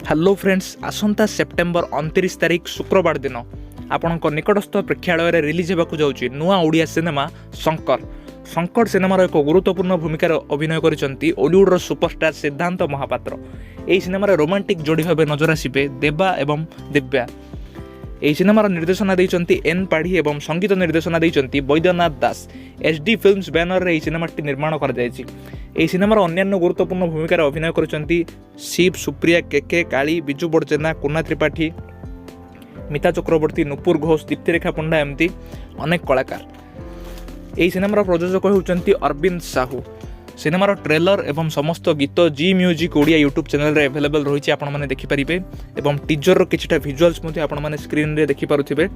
Hello friends आसंता September 29 तारिख शुक्रवार दिन आपणक निकटस्थ प्रेक्षालय रिलीज होगा जाऊँगी नुआ ओडिया सिनेमा शंकर शंकर सिनेमार एक गुरुत्वपूर्ण भूमिकार अभिनय करछंती ओलीवुडर सुपरस्टार सिद्धांत महापात्र। यही सिनेमार रोमांटिक जोड़ी भाव नजर आसबे देवा एवं दिव्या। यही सिनेमार निर्देशना देइचंती एन पाढ़ी एवं संगीत निर्देशना देइचंती वैद्यनाथ दास। एचडी फिल्म्स बैनर रे सिनेमाटी निर्माण कर जायछि। यही सिनेमार अन्यान्य गुरुत्वपूर्ण भूमिकार अभिनय करछंती शिव सुप्रिया केके काली बिजू बड़जेना कुना त्रिपाठी मिता चक्रवर्ती नुपुर घोष दीप्तिरेखा पंडा एमती अनेक कलाकार। यही सिनेमार प्रयोजक होउचंती अरविंद साहू। सिनेमार ट्रेलर एवं समस्त गीत जी म्यूजिक ओडिया यूट्यूब चैनल रे अवेलेबल रही आपण मैंने देखिपारे एवं टीजर रो किछटा विजुअल्स आपण मैंने स्क्रीन रे देखिपारुथिबे।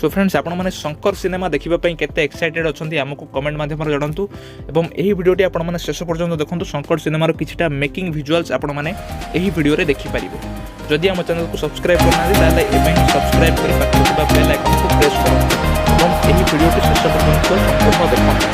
सो फ्रेंड्स आपण मैंने शंकर सिनेमा देखिबा पई केते एक्साइटेड अछंती हमको कमेंट माध्यम रे जणांतु एवं एही वीडियोटी आपण मैंने शेष पर्यंत देखंतु। शंकर सिनेमार किछटा मेकिंग विजुअल्स आपण मैंने एही वीडियो रे देखिपारिबे। जदि हम चैनल को सब्सक्राइब करना ताले एबे सब्सक्राइब करि पाखा बेल आइकन को प्रेस करो एवं एही वीडियोटी शेष पर्यंत संपूर्ण देखंतु।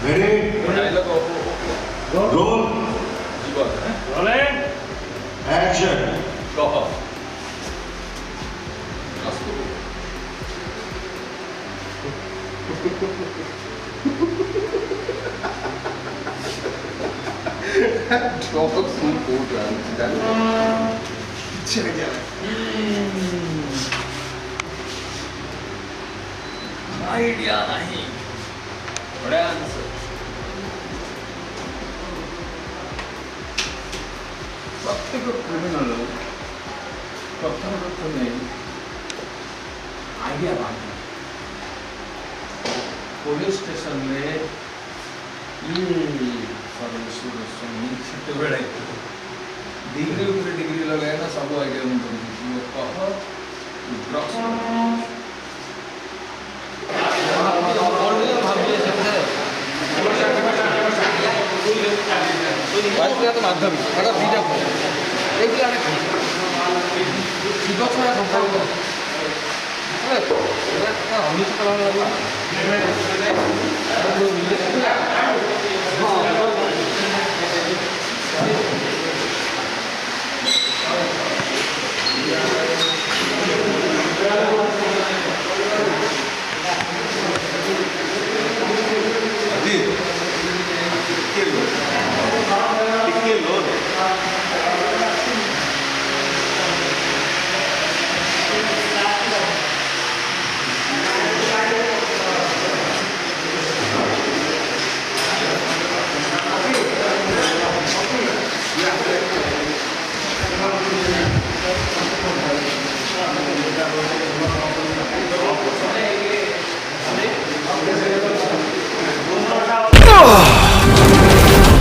Ready? Roll. Rolling. Action. Go. Drop of some food idea नहीं बड़ा आंसर प्रत्येक क्रिमिनल प्रथम नहीं आइडिया बांध पुलिस स्टेशन में डिग्री डिग्री लगाए ना सब आइडिया माध्यमिक दुईटा